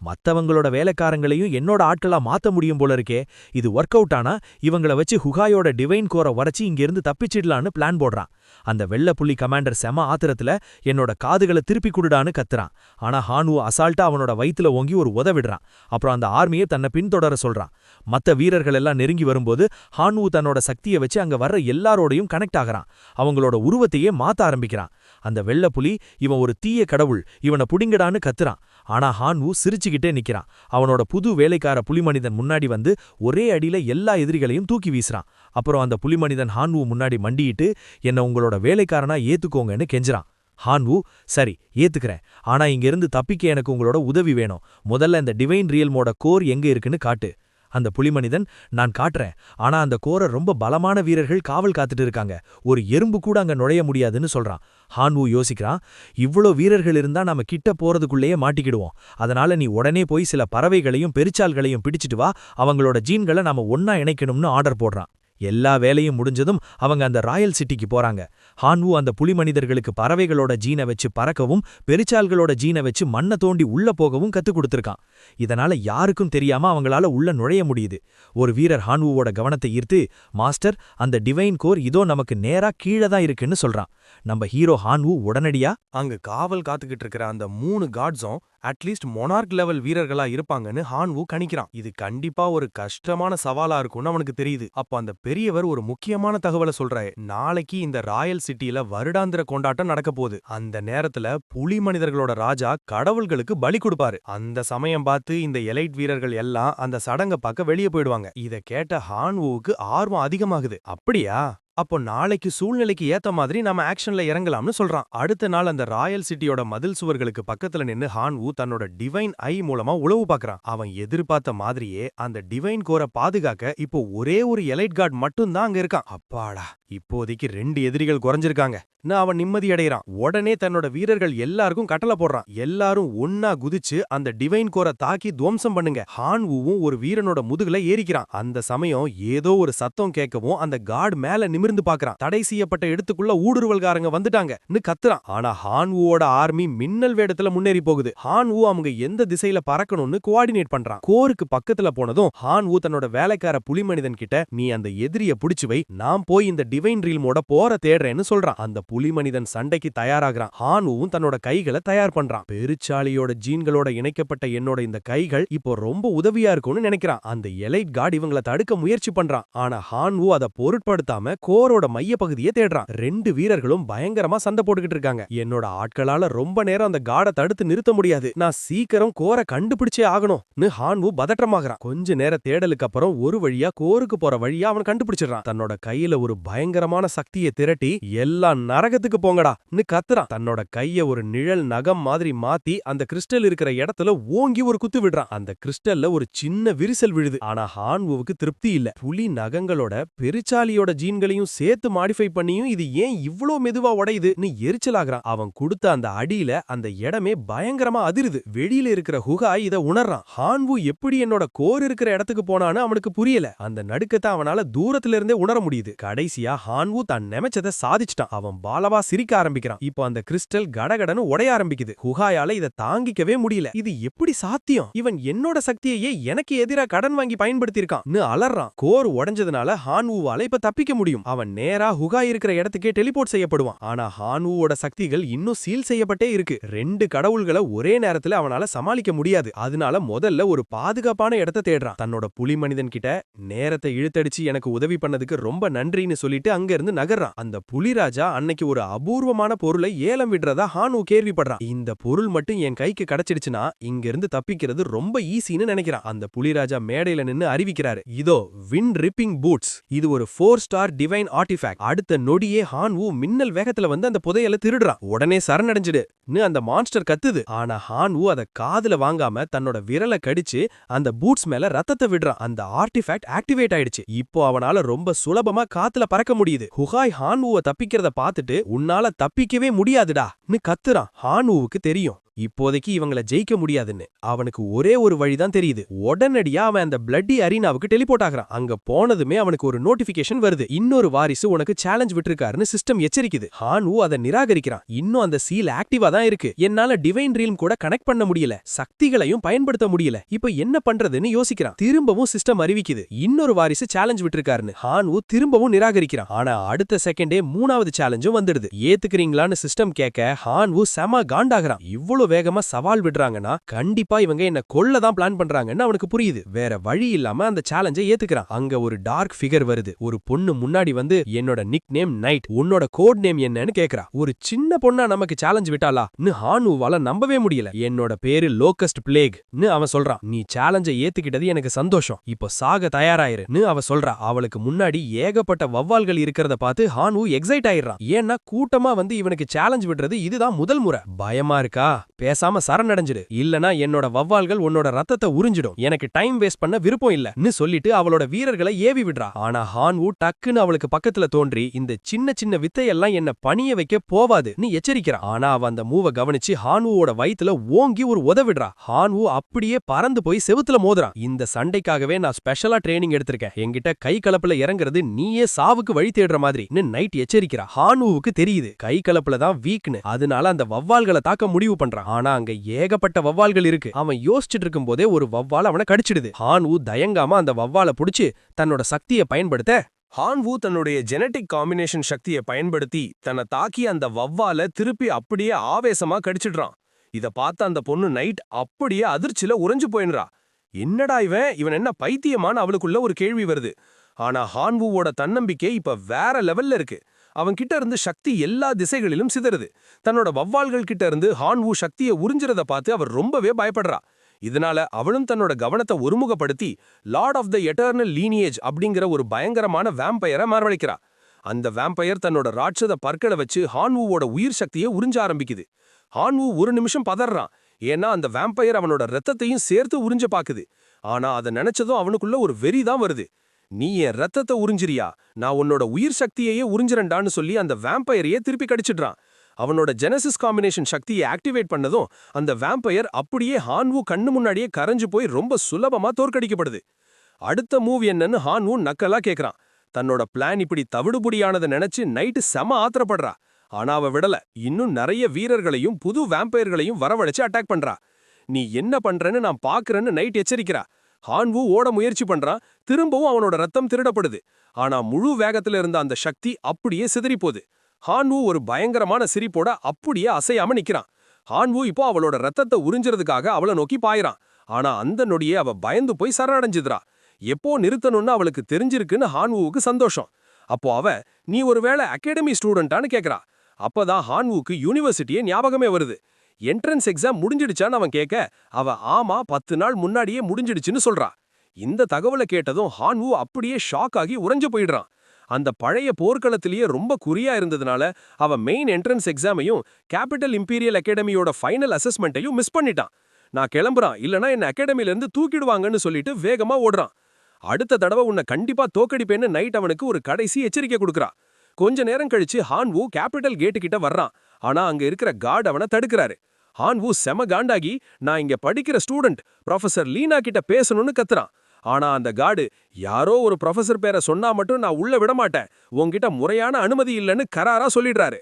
மத்தவங்களோட வேலைக்காரங்களையும் என்னோட ஆட்களா மாத்த முடியும் போல இருக்கே, இது ஒர்க் அவுட் ஆனா இவங்கள வச்சு ஹுகாயோட டிவைன் கோரை உரைச்சி இங்கிருந்து தப்பிச்சிடலான்னு பிளான் போடுறான். அந்த வெள்ள புலி கமாண்டர் செம ஆத்திரத்துல, என்னோட காதுகளை திருப்பி குடுடான்னு கத்துறான். ஆனா ஹான்வு அசால்ட்டா அவனோட வயித்துல ஓங்கி ஒரு உதவிடுறான். அப்புறம் அந்த ஆர்மியை தன்னை பின்தொடர சொல்றான். மத்த வீரர்கள் எல்லாம் நெருங்கி வரும்போது ஹான்வு தன்னோட சக்தியை வச்சு அங்க வர்ற எல்லாரோடையும் கனெக்ட் ஆகிறான். அவங்களோட உருவத்தையே மாத்த ஆரம்பிக்கிறான். அந்த வெள்ள புலி, இவன் ஒரு தீய கடவுள், இவனை புடிங்கடான்னு கத்துறான். ஆனா ஹான்வு சிரிச்சுக்கிட்டே நிக்கிறான். அவனோட புது வேலைக்கார புலிமனிதன் முன்னாடி வந்து ஒரே அடியில எல்லா எதிரிகளையும் தூக்கி வீசுறான். அப்புறம் அந்த புலிமனிதன் ஹான்வு முன்னாடி மண்டியிட்டு, என்ன உங்களோட வேலைக்காரனா ஏத்துக்கோங்கன்னு கெஞ்சுறான். ஹான்வு, சரி ஏத்துக்கிறேன், ஆனா இங்க இருந்து தப்பிக்க எனக்கு உங்களோட உதவி வேணும், முதல்ல இந்த டிவைன் ரியல்மோட கோர் எங்க இருக்குன்னு காட்டு. அந்த புலிமனிதன், நான் காட்டுறேன், ஆனா அந்த கோரை ரொம்ப பலமான வீரர்கள் காவல் காத்துட்டு இருக்காங்க, ஒரு எறும்பு கூட அங்க நுழைய முடியாதுன்னு சொல்றான். ஹான்வு யோசிக்கிறான், இவ்ளோ வீரர்கள் இருந்தா நாம கிட்ட போறதுக்குள்ளேயே மாட்டிக்கிடுவோம், அதனால நீ உடனே போய் சில பறவைகளையும் பெருச்சால்களையும் பிடிச்சிட்டு வா, அவங்களோட ஜீன்களை நாம ஒன்னா இணைக்கணும்னு ஆர்டர் போடுறான். எல்லா வேலையும் முடிஞ்சதும் அவங்க அந்த ராயல் சிட்டிக்கு போறாங்க. ஹான்வு அந்த புலி மனிதர்களுக்கு பறவைகளோட ஜீனை வச்சு பறக்கவும் பெரிச்சால்களோட ஜீனை வச்சு மண்ணை தோண்டி உள்ள போகவும் கத்துக் கொடுத்திருக்கான். இதனால யாருக்கும் தெரியாம அவங்களால உள்ள நுழைய முடியுது. ஒரு வீரர் ஹான்வுவோட கவனத்தை ஈர்த்து, மாஸ்டர், அந்த டிவைன் கோர் இதோ நமக்கு நேரா கீழே தான் இருக்குன்னு சொல்றான். நம்ம ஹீரோ ஹான்வு உடனடியா அங்க காவல் காத்துக்கிட்டு இருக்கிற அந்த 3 காட்ஸும் அட்லீஸ்ட் மொனார்க் லெவல் வீரர்களா இருப்பாங்கன்னு ஹான்வு கணிக்கிறான். இது கண்டிப்பா ஒரு கஷ்டமான சவாலா இருக்கும்னு அவனுக்கு தெரியுது. அப்ப அந்த பெரியவர் ஒரு முக்கியமான தகவலை சொல்றாரு. நாளைக்கு இந்த ராயல் சிட்டில வருடாந்திர கொண்டாட்டம் நடக்க போகுது. அந்த நேரத்துல புலி மனிதர்களோட ராஜா கடவுள்களுக்கு பலி கொடுப்பாரு. அந்த சமயம் பார்த்து இந்த எலைட் வீரர்கள் எல்லாம் அந்த சடங்க பார்க்க வெளியே போயிடுவாங்க. இத கேட்ட ஹான்வுவுக்கு ஆர்வம் அதிகமாகுது. அப்படியா? அப்போ நாளைக்கு சூழ்நிலைக்கு ஏத்த மாதிரி நாம ஆக்ஷன்ல இறங்கலாம்னு சொல்றான். அடுத்த நாள் அந்த ராயல் சிட்டியோட மதில் சுவர்களுக்கு பக்கத்துல நின்னு ஹான்வு தன்னோட டிவைன் ஐ மூலமா உளவு பார்க்கறான். அவன் எதிர்பார்த்த மாதிரியே அந்த டிவைன் கோரை பாதுகாக்க இப்போ ஒரே ஒரு எலைட் கார்டு மட்டும் தான் அங்க இருக்கான். அப்பாடா, இப்போதைக்கு 2 எதிரிகள் குறைஞ்சிருக்காங்க. அவன் நிம்மதி அடைகிறான். உடனே தன்னோட வீரர்கள் எல்லாருக்கும் கட்டளை போடுறான். எல்லாரும் ஒன்னா குதிச்சு அந்த டிவைன் கோரை தாக்கி துவம்சம் பண்ணுங்க. ஹான்வுவும் ஒரு வீரனோட முதுகுல ஏறிக்கிறான். அந்த சமயம் ஏதோ ஒரு சத்தம் கேட்கவும் அந்த கார்டு மேல நிமிர்ந்து பாக்குறான். தடை செய்யப்பட்ட இடத்துக்குள்ள ஊடுருவல்காரங்க வந்துட்டாங்கன்னு கத்துறான். ஆனா ஹான்வுவோட ஆர்மி மின்னல் வேடத்துல முன்னேறி போகுது. ஹான்வு அவங்க எந்த திசையில பறக்கணும்னு கோஆர்டினேட் பண்றான். கோருக்கு பக்கத்துல போனதும் ஹான்வு தன்னோட வேலைக்கார புலி மனிதன் கிட்ட, நீ அந்த எதிரிய புடிச்சு வை, நான் போய் இந்த டிவைன் ரீல்மோட போற தேடுறேன்னு சொல்றான். அந்த புலி மனிதன் சண்டைக்கு தயாராகிறான். ஹான்வுவும் தன்னோட கைகளை தயார் பண்றான். பெருச்சாலியோட ஜீன்களோட இணைக்கப்பட்ட என்னோட இந்த கைகள் இப்போ ரொம்ப உதவியா இருக்கும்னு நினைக்கிறான். அந்த எலைட் கார்டு இவங்களை தடுக்க முயற்சி பண்றான். ஆனா ஹான்வு அதை பொருட்படுத்தாம கோரோட மைய பகுதியை தேடுறான். 2 வீரர்களும் பயங்கரமா சண்டை போட்டுக்கிட்டு இருக்காங்க. என்னோட ஆட்களால ரொம்ப நேரம் அந்த கார்டை தடுத்து நிறுத்த முடியாது. நான் சீக்கிரம் கோரை கண்டுபிடிச்சே ஆகணும்னு ஹான்வு பதற்றமாகறான். கொஞ்ச நேர தேடலுக்கு அப்புறம் ஒரு வழியா கோருக்கு போற வழியா அவன் கண்டுபிடிச்சிடறான். தன்னோட கையில ஒரு பயங்கரமான சக்தியை திரட்டி, எல்லாம் நரகத்துக்கு போங்கடான்னு கத்துறான். தன்னோட கைய ஒரு நிழல் நகம் மாதிரி மாத்தி அந்த கிறிஸ்டல் இருக்கிற இடத்துல ஓங்கி ஒரு குத்து விடுறான். அந்த கிறிஸ்டல்ல ஒரு சின்ன விரிசல் விழுது. ஆனா ஹான்வுவுக்கு திருப்தி இல்ல. புலி நகங்களோட பெருச்சாலியோட ஜீன்களையும் சேர்த்து மாடிஃபை பண்ணியும் இது ஏன் இவ்ளோ மெதுவா உடையுதுன்னு எரிச்சலாகிறான். அவன் கொடுத்த அந்த அடியில அந்த இடமே பயங்கரமா அதிருது. வெளியில இருக்கிற ஹுகாய் இத உணர்றான். ஹான்வு எப்படி என்னோட கோர் இருக்கிற இடத்துக்கு போனான்னு அவனுக்கு புரியல. அந்த நடுக்கத்தை அவனால தூரத்துல இருந்தே உணர முடியுது. கடைசியா ஹான்வு தான் நினைச்சதை சாதிச்சிட்டான். அவன் பாலவா சிரிக்க ஆரம்பிக்கிறான். இப்போ அந்த கிறிஸ்டல் கடகடன்னு உடைய ஆரம்பிக்குது. ஹுகாயால இதை தாங்கிக்கவே முடியல. இது எப்படி சாத்தியம்? இவன் என்னோட சக்தியையே எனக்கு எதிரா கடன் வாங்கி பயன்படுத்தியிருக்கான்னு அலறான். கோர் உடைஞ்சதுனால ஹான்வுவால இப்ப தப்பிக்க முடியும். அவன் நேரா ஹுகாய் இருக்கிற இடத்துக்கே டெலிபோர்ட் செய்யப்படுவான். ஆனா ஹான்வுவோட சக்திகள் இன்னும் சீல் செய்யப்பட்டே இருக்கு. 2 கடவுள்களை ஒரே நேரத்துல அவனால சமாளிக்க முடியாது. அதனால முதல்ல ஒரு பாதுகாப்பான இடத்தை தேடுறான். தன்னோட புலி மனிதன் கிட்ட, நேரத்தை இழுத்தடிச்சு எனக்கு உதவி பண்ணதுக்கு ரொம்ப நன்றின்னு சொல்லிட்டு அங்க இருந்து நகர்றான். அந்த புலிராஜா அன்னைக்கு ஒரு அபூர்வமான பொருளை ஏலம் விடுறதா ஹான்வு கேள்விப்படுறான். இந்த பொருள் மட்டும் என் கைக்கு கிடைச்சிடுச்சுன்னா இங்க இருந்து தப்பிக்கிறது ரொம்ப ஈஸின்னு நினைக்கிறான். அந்த புலிராஜா மேடையில நின்னு அறிவிக்கிறாரு, இதோ வின் ரிப்பிங் பூட்ஸ். இது ஒரு 4 ஸ்டார் டிவைன் ஆர்டிஃபேக்ட். அடுத்த நொடியே ஹான்வு மின்னல் வேகத்துல வந்து அந்த புதையலை திருடுறான். உடனே சரணடைஞ்சிடுன்னு அந்த மான்ஸ்டர் கத்துது. ஆனா ஹான்வு அதை காதுல வாங்காம தன்னோட விரலை கடிச்சு அந்த பூட்ஸ் மேல ரத்தத்தை விடுறான். அந்த ஆர்டிஃபேக்ட் ஆக்டிவேட் ஆயிடுச்சு. இப்போ அவனால ரொம்ப சுலபமா காத்துல பறக்க முடியுது. ஹுகாய் ஹான்வுவை தப்பிக்கிறத பார்த்துட்டு, உன்னால தப்பிக்கவே முடியாதுடான்னு கத்துறான். ஹான்வுவுக்கு தெரியும் இப்போதைக்கு இவங்கள ஜெயிக்க முடியாதுன்னு. அவனுக்கு ஒரே ஒரு வழிதான் தெரியுது. உடனடியா அவன் அந்த பிளட்டி அரீனாவுக்கு டெலிபோர்ட் ஆகுறான். அங்க போனதுமே அவனுக்கு ஒரு நோட்டிபிகேஷன் வருது. இன்னொரு வாரிசு உனக்கு சேலஞ்ச் விட்டுருக்காருன்னு சிஸ்டம் எச்சரிக்குது. ஹான்வு அதை நிராகரிக்கிறான். இன்னும் அந்த சீல் ஆக்டிவா தான் இருக்கு. என்னால டிவைன் ரீல்ம் கூட கனெக்ட் பண்ண முடியல, சக்திகளையும் பயன்படுத்த முடியல. இப்ப என்ன பண்றதுன்னு யோசிக்கிறான். திரும்பவும் சிஸ்டம் அறிவிக்குது, இன்னொரு வாரிசு சேலஞ்ச் விட்டுருக்காருன்னு. ஹான்வு திரும்பவும் நிராகரிக்கிறான். ஆனா அடுத்த செகண்டே 3வது சேலஞ்சும் வந்துடுது. ஏத்துக்கிறீங்களான்னு சிஸ்டம் கேட்க ஹான்வு செம காண்டாகிறான். இவ்வளவு வேகமா சவால் விடுறாங்கன்னா கண்டிப்பா இவங்க என்ன கொல்ல தான் பிளான் பண்றாங்கன்னு அவனுக்கு புரியுது. வேற வழி இல்லாம அந்த சேலஞ்சை ஏத்துக்கிறான். அங்க ஒரு டார்க் ஃபிகர் வருது. ஒரு பொண்ணு முன்னாடி வந்து, என்னோட நிக் நேம் நைட், உன்னோட கோட் நேம் என்னன்னு கேக்குறா. ஒரு சின்ன பொண்ணா நமக்கு சேலஞ்ச் விட்டாலான்னு ஹான்வுவால நம்பவே முடியல. என்னோட பேரு லோகஸ்ட் பிளேக்னு அவன் சொல்றான். நீ சேலஞ்சை ஏத்துக்கிட்டது எனக்கு சந்தோஷம், இப்போ சாக தயாராயிருன்னு அவ சொல்றா. அவளுக்கு முன்னாடி ஏகப்பட்ட வவ்வால்கள் இருக்கிறத பார்த்து ஹான்வு எக்ஸைட் ஆயிடுறான். ஏன்னா கூட்டமா வந்து இவனுக்கு சேலஞ்ச் விடுறது இதுதான் முதல் முறை. பயமா இருக்கா? பேசாம சரணடைஞ்சிடு, இல்லனா என்னோட வவ்வால்கள் உன்னோட ரத்தத்தை உறிஞ்சிடும். எனக்கு டைம் வேஸ்ட் பண்ண விருப்பம் இல்லன்னு சொல்லிட்டு அவளோட வீரர்களை ஏவி விடுறா. ஆனா ஹான்வு டக்குன்னு அவளுக்கு பக்கத்துல தோன்றி இந்த சின்ன சின்ன வித்தையெல்லாம் என்ன பணிய வைக்க போவாதுன்னு எச்சரிக்கிறான். ஆனா அவ அந்த மூவ கவனிச்சு ஹான்வுவோட வயித்துல ஓங்கி ஒரு உதவிடுறா. ஹான்வு அப்படியே பறந்து போய் செவுத்துல மோதுறான். இந்த சண்டைக்காகவே நான் ஸ்பெஷலா ட்ரைனிங் எடுத்திருக்கேன், என்கிட்ட கை கலப்புல இறங்குறது நீயே சாவுக்கு வழி தேடுற மாதிரின்னு நைட் எச்சரிக்கிறா. ஹான்வுவுக்கு தெரியுது கை கலப்புல தான் வீக்னு, அதனால அந்த வவ்வால்களை தாக்க முடிவு பண்றான். ஆனா அங்க ஏகப்பட்ட வவ்வால்கள் இருக்கு. அவன் யோசிச்சுட்டு இருக்கும் போதே ஒரு வவ்வால் அவனை கடிச்சிடுது. ஹான்வு தயங்காம அந்த வவ்வாலை புடிச்சு தன்னோட சக்தியை பயன்படுத்த, ஹான்வு தன்னுடைய ஜெனடிக் காம்பினேஷன் சக்தியை பயன்படுத்தி தன்னை தாக்கி அந்த வவ்வால திருப்பி அப்படியே ஆவேசமா கடிச்சிடுறான். இத பார்த்த அந்த பொண்ணு நைட் அப்படியே அதிர்ச்சியில உறைஞ்சு போயின்றா. என்னடா இவன் என்ன பைத்தியமான அவளுக்குள்ள ஒரு கேள்வி வருது. ஆனா ஹான்வுவோட தன்னம்பிக்கை இப்ப வேற லெவல்ல இருக்கு. அவன் கிட்ட இருந்து சக்தி எல்லா திசைகளிலும் சிதறுது. தன்னோட வவ்வால்கள் கிட்ட இருந்து ஹான்வு சக்தியை உறிஞ்சிறத பார்த்து அவர் ரொம்பவே பயப்படுறா. இதனால அவளும் தன்னோட கவனத்தை ஒருமுகப்படுத்தி lord of the eternal lineage அப்படிங்கிற ஒரு பயங்கரமான வேம்பயரை வரவழைக்கிறா. அந்த வேம்பயர் தன்னோட ராட்சத பற்களை வச்சு ஹான்வுவோட உயிர் சக்தியை உறிஞ்ச ஆரம்பிக்குது. ஹான்வு ஒரு நிமிஷம் பதறான், ஏன்னா அந்த வேம்பயர் அவனோட ரத்தத்தையும் சேர்த்து உறிஞ்ச பாக்குது. ஆனா அதை நினைச்சதும் அவனுக்குள்ள ஒரு வெறி தான் வருது. நீ என் ரத்தத்தை உறிஞ்சிரியா, நான் உன்னோட உயிர் சக்தியையே உறிஞ்சிரண்டான்னு சொல்லி அந்த வேம்பயரையே திருப்பி கடிச்சிடுறான். அவனோட ஜெனசிஸ் காம்பினேஷன் சக்தியை ஆக்டிவேட் பண்ணதும் அந்த வேம்பயர் அப்படியே ஹான்வு கண்ணு முன்னாடியே கரைஞ்சு போய் ரொம்ப சுலபமா தோற்கடிக்கப்படுது. அடுத்த மூவ் என்னன்னு ஹான்வு நக்கலா கேக்குறான். தன்னோட பிளான் இப்படி தவிடுபுடியானதை நினைச்சு நைட்டு செம ஆத்திரப்படுறா. ஆனா அவ விடல, இன்னும் நிறைய வீரர்களையும் புது வேம்பயர்களையும் வரவழைச்சு அட்டாக் பண்றா. நீ என்ன பண்றன்னு நான் பாக்குறேன்னு நைட் எச்சரிக்கிறா. ஹான்வு ஓட முயற்சி பண்றான், திரும்பவும் அவனோட ரத்தம் திருடப்படுது. ஆனா முழு வேகத்துல இருந்த அந்த சக்தி அப்படியே சிதறிப்போகுது. ஹான்வு ஒரு பயங்கரமான சிரிப்போட அப்படியே அசையாம நிக்கிறான். ஹான்வு இப்போ அவளோட ரத்தத்தை உறிஞ்சறதுக்காக அவளை நோக்கி பாயிறான். ஆனா அந்த நொடியே அவ பயந்து போய் சரணடைஞ்சிடுறா. எப்போ நிறுத்தணும்னு அவளுக்கு தெரிஞ்சிருக்குன்னு ஹான்வுவுக்கு சந்தோஷம். அப்போ அவ, நீ ஒருவேளை அகாடமி ஸ்டூடெண்டான்னு கேக்குறா. அப்பதான் ஹான்வுக்கு யூனிவர்சிட்டியே ஞாபகமே வருது. என்ட்ரன்ஸ் எக்ஸாம் முடிஞ்சிடுச்சான்னு அவன் கேட்க, அவ ஆமா 10 நாள் முன்னாடியே முடிஞ்சிடுச்சுன்னு சொல்றா. இந்த தகவலை கேட்டதும் ஹான்வு அப்படியே ஷாக் ஆகி உறைஞ்சு போயிடுறான். அந்த பழைய போர்க்களத்திலேயே ரொம்ப குறியா இருந்ததுனால அவன் மெயின் என்ட்ரன்ஸ் எக்ஸாமையும் கேபிட்டல் இம்பீரியல் அகாடமியோட ஃபைனல் அசஸ்மெண்ட்டையும் மிஸ் பண்ணிட்டான். நான் கிளம்புறான், இல்லனா என்ன அகாடமில இருந்து தூக்கிடுவாங்கன்னு சொல்லிட்டு வேகமா ஓடுறான். அடுத்த தடவை உன்னை கண்டிப்பா தோக்கடிப்பேன்னு நைட் அவனுக்கு ஒரு கடைசி எச்சரிக்கை கொடுக்கறா. கொஞ்ச நேரம் கழிச்சு ஹான்வு கேபிட்டல் கேட்டு கிட்ட வர்றான். ஆனா அங்க இருக்கிற கார்டு அவனை தடுக்கிறாரு. ஹான்வு செம காண்டாகி, நான் இங்க படிக்கிற ஸ்டூடெண்ட் ப்ரொஃபசர் லீனா கிட்ட பேசணும்னு கத்துறான். ஆனா அந்த கார்டு, யாரோ ஒரு ப்ரொஃபசர் பேரை சொன்னா மட்டும் நான் உள்ள விட மாட்டேன், உன்கிட்ட முறையான அனுமதி இல்லைன்னு கராரா சொல்லிடுறாரு.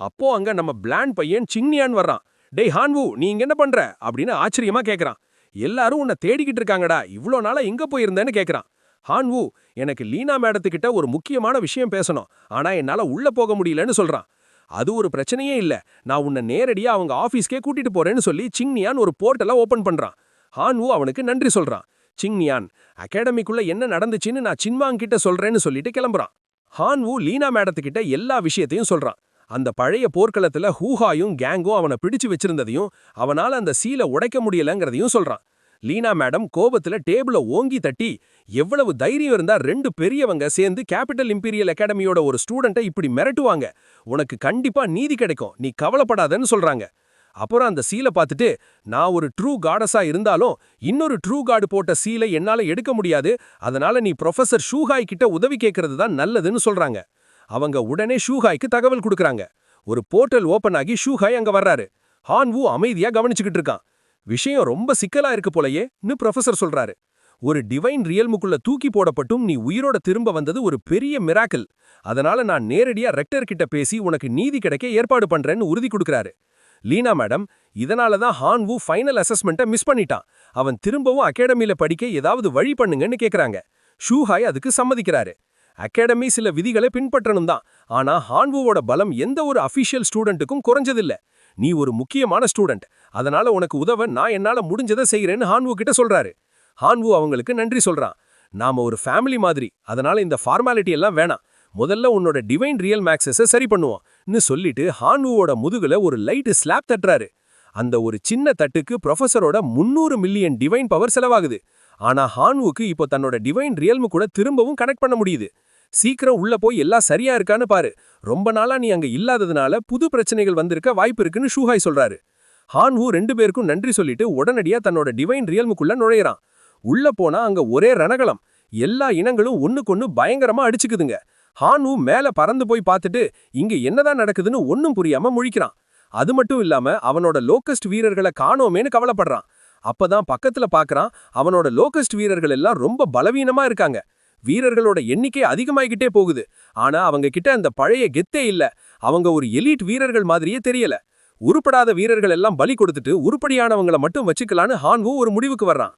அப்போ அங்க நம்ம பிளான் பையன் சிங்னியான் வர்றான். டேய் ஹான்வு, நீ இங்க என்ன பண்ற அப்படின்னு ஆச்சரியமா கேக்குறான். எல்லாரும் உன்னை தேடிக்கிட்டு இருக்காங்கடா, இவ்ளோ நாளா எங்க போயிருந்தேன்னு கேக்குறான். ஹான்வு, எனக்கு லீனா மேடத்துக்கிட்ட ஒரு முக்கியமான விஷயம் பேசணும், ஆனா என்னால உள்ள போக முடியலன்னு சொல்றான். அது ஒரு பிரச்சனையே இல்ல, நான் உன்னை நேரடியா அவங்க ஆபீஸ்க்கே கூட்டிட்டு போறேன்னு சொல்லி சிங்னியான் ஒரு போர்ட்டலை ஓபன் பண்றான். ஹான்வு அவனுக்கு நன்றி சொல்றான். சிங்னியான், அகாடமிக்குள்ள என்ன நடந்துச்சுன்னு நான் சின்வாங் கிட்ட சொல்றேன்னு சொல்லிட்டு கிளம்புறான். ஹான்வு லீனா மேடத்துக்கிட்ட எல்லா விஷயத்தையும் சொல்றான். அந்த பழைய போர்க்களத்துல ஹூஹாயும் கேங்கும் அவனை பிடிச்சு வச்சிருந்ததையும் அவனால அந்த சீலை உடைக்க முடியலங்கிறதையும் சொல்றான். லீனா மேடம் கோபத்துல டேபிள ஓங்கி தட்டி, எவ்வளவு தைரியம் இருந்தா 2 பெரியவங்க சேர்ந்து கேபிட்டல் இம்பீரியல் அகாடமியோட ஒரு ஸ்டூடெண்ட்டை இப்படி மிரட்டுவாங்க, உனக்கு கண்டிப்பா நீதி கிடைக்கும், நீ கவலைப்படாதன்னு சொல்றாங்க. அப்புறம் அந்த சீலை பார்த்துட்டு, நான் ஒரு ட்ரூ காடஸா இருந்தாலும் இன்னொரு ட்ரூ காடு போட்ட சீலை என்னால எடுக்க முடியாது, அதனால நீ ப்ரொஃபசர் ஷூஹாய் கிட்ட உதவி கேட்கறது தான் நல்லதுன்னு சொல்றாங்க. அவங்க உடனே ஷூஹாய்க்கு தகவல் கொடுக்கறாங்க. ஒரு போர்ட்டல் ஓபன் ஆகி ஷூஹாய் அங்க வர்றாரு. ஹான்வு அமைதியா கவனிச்சுக்கிட்டு இருக்கான். விஷயம் ரொம்ப சிக்கலா இருக்கு போலயேன்னு ப்ரொஃபசர் சொல்றாரு. ஒரு டிவைன் ரியல்முக்குள்ள தூக்கி போடப்பட்டும் நீ உயிரோட திரும்ப வந்தது ஒரு பெரிய மிராக்கிள். அதனால நான் நேரடியா ரெக்டர் கிட்ட பேசி உனக்கு நீதி கிடைக்க ஏற்பாடு பண்றேன்னு உறுதி கொடுக்கறாரு. லீனா மேடம், இதனால தான் ஹான்வு ஃபைனல் அசஸ்மெண்ட்டை மிஸ் பண்ணிட்டான், அவன் திரும்பவும் அகாடமியில படிக்க ஏதாவது வழி பண்ணுங்கன்னு கேக்குறாங்க. ஷூஹாய் அதுக்கு சம்மதிக்கிறாரு. அகாடமி சில விதிகளை பின்பற்றணும் தான், ஆனா ஹான்வுவோட பலம் எந்த ஒரு அஃபிஷியல் ஸ்டூடெண்ட்டுக்கும் குறைஞ்சதில்ல. நீ ஒரு முக்கியமான ஸ்டூடெண்ட், அதனால உனக்கு உதவ நான் என்னால முடிஞ்சதை செய்யறேன்னு ஹான்வு கிட்ட சொல்றாரு. ஹான்வு அவங்களுக்கு நன்றி சொல்றான். நாம ஒரு ஃபேமிலி மாதிரி, அதனால இந்த ஃபார்மாலிட்டி எல்லாம் வேணாம், முதல்ல உன்னோட டிவைன் ரியல் மேக்ஸஸை சரி பண்ணுவோம்னு சொல்லிட்டு ஹான்வுவோட முதுகுல ஒரு லைட் ஸ்லாப் தட்டுறாரு. அந்த ஒரு சின்ன தட்டுக்கு ப்ரொஃபசரோட 300 மில்லியன் டிவைன் பவர் செலவாகுது. ஆனா ஹான்வுக்கு இப்போ தன்னோட டிவைன் ரியல்மு கூட திரும்பவும் கனெக்ட் பண்ண முடியுது. சீக்கிரம் உள்ள போய் எல்லாம் சரியா இருக்கான்னு பாரு, ரொம்ப நாளா நீ அங்க இல்லாததுனால புது பிரச்சனைகள் வந்திருக்க வாய்ப்பு இருக்குன்னு ஷூஹாய் சொல்றாரு. ஹான்வு 2 பேருக்கும் நன்றி சொல்லிட்டு உடனடியா தன்னோட டிவைன் ரியல்முக்குள்ள நுழையறான். உள்ள போனா அங்க ஒரே ரணகளம். எல்லா இனங்களும் ஒண்ணுக்கொண்ணு பயங்கரமா அடிச்சுக்குதுங்க. ஹான்வு மேல பறந்து போய் பார்த்துட்டு இங்க என்னதான் நடக்குதுன்னு ஒண்ணும் புரியாம முழிக்கிறான். அது மட்டும் இல்லாம அவனோட லோக்கஸ்ட் வீரர்களை காணோமேன்னு கவலைப்படுறான். அப்பதான் பக்கத்துல பார்க்கறான், அவனோட லோக்கஸ்ட் வீரர்கள் எல்லாம் ரொம்ப பலவீனமா இருக்காங்க. வீரர்களோட எண்ணிக்கை அதிகமாகிக்கிட்டே போகுது. ஆனா அவங்க கிட்ட அந்த பழைய கெத்தே இல்ல. அவங்க ஒரு எலீட் வீரர்கள் மாதிரியே தெரியல. உருப்படாத வீரர்கள் எல்லாம் பலி கொடுத்துட்டு உருப்படியானவங்கள மட்டும் வச்சுக்கலான்னு ஹான்வு ஒரு முடிவுக்கு வர்றான்.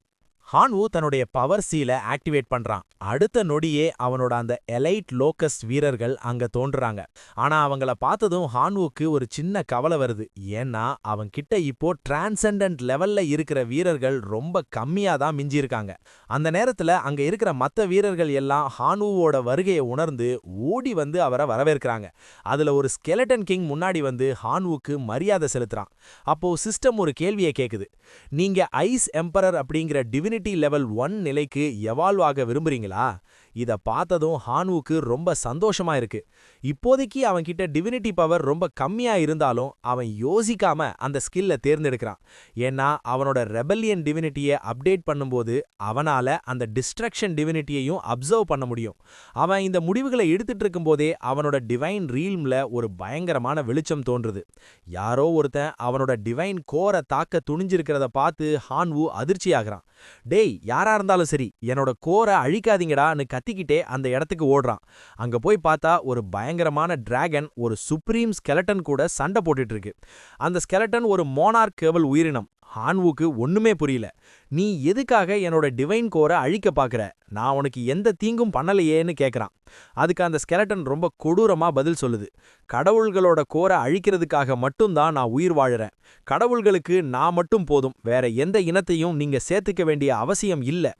ஹான்வு தன்னுடைய பவர் சீல ஆக்டிவேட் பண்றான். அடுத்த நொடியே அவனோட அந்த எலைட் லோக்கஸ்ட் வீரர்கள் அங்க தோன்றுறாங்க. ஆனா அவங்கள பார்த்ததும் ஹான்வுக்கு ஒரு சின்ன கவலை வருது. ஏன்னா அவன் கிட்ட இப்போ டிரான்செண்டன்ட் லெவல்ல இருக்கிற வீரர்கள் ரொம்ப கம்மியா தான் மிஞ்சி இருக்காங்க. அந்த நேரத்துல அங்க இருக்கிற மத்த வீரர்கள் எல்லாம் ஹான்வுவோட வருகையை உணர்ந்து ஓடி வந்து அவரை வரவேற்கிறாங்க. அதுல ஒரு ஸ்கெலட்டன் கிங் முன்னாடி வந்து ஹான்வுக்கு மரியாதை செலுத்துறான். அப்போ சிஸ்டம் ஒரு கேள்வியை கேக்குது. நீங்க ஐஸ் எம்பரர் அப்படிங்கிற டிவினிட்டி லெவல் 1 நிலைக்கு எவால்வ் ஆக விரும்புறீங்களா? இத பார்த்ததும் ஹான்வுக்கு ரொம்ப சந்தோஷமா இருக்கு. இப்போதைக்கு அவன் கிட்ட டிவினிட்டி பவர் ரொம்ப கம்மியா இருந்தாலும் அவன் யோசிக்காம அந்த ஸ்கில்ல தேர்ந்தெடுக்கிறான். ஏன்னா அவனோட ரெபல்லியன் டிவினிட்டியை அப்டேட் பண்ணும்போது அவனால அந்த டிஸ்ட்ரக்ஷன் டிவினிட்டியையும் அப்சர்வ் பண்ண முடியும். அவன் இந்த முடிவுகளை எடுத்துட்டு இருக்கும்போதே அவனோட டிவைன் ரீல்ம்ல ஒரு பயங்கரமான வெளிச்சம் தோன்றுது. யாரோ ஒருத்தன் அவனோட டிவைன் கோரை தாக்க துணிஞ்சிருக்கிறத பார்த்து ஹான்வு அதிர்ச்சியாகிறான். டேய், யாரா இருந்தாலும் சரி என்னோட கோரை அழிக்காதீங்கடான்னு கத்திக்கிட்டே அந்த இடத்துக்கு ஓடுறான். அங்க போய் பார்த்தா ஒரு பயங்கரமான டிராகன் ஒரு சுப்ரீம் ஸ்கெலட்டன் கூட சண்டை போட்டுட்டு இருக்கு. அந்த ஸ்கெலட்டன் ஒரு மோனார்க் கேவல் உயிரினம். ஹான்வுக்கு ஒண்ணுமே புரியல. நீ எதுக்காக என்னோட டிவைன் கோரை அழிக்க பாக்குற? நான் உனக்கு எந்த தீங்கும் பண்ணலையேன்னு கேக்குறான். அதுக்கு அந்த ஸ்கெலட்டன் ரொம்ப கொடூரமா பதில் சொல்லுது. கடவுள்களோட கோரை அழிக்கிறதுக்காக மட்டும்தான் நான் உயிர் வாழறேன். கடவுள்களுக்கு நான் மட்டும் போதும், வேற எந்த இனத்தையும் நீங்க சேர்த்துக்க வேண்டிய அவசியம் இல்ல.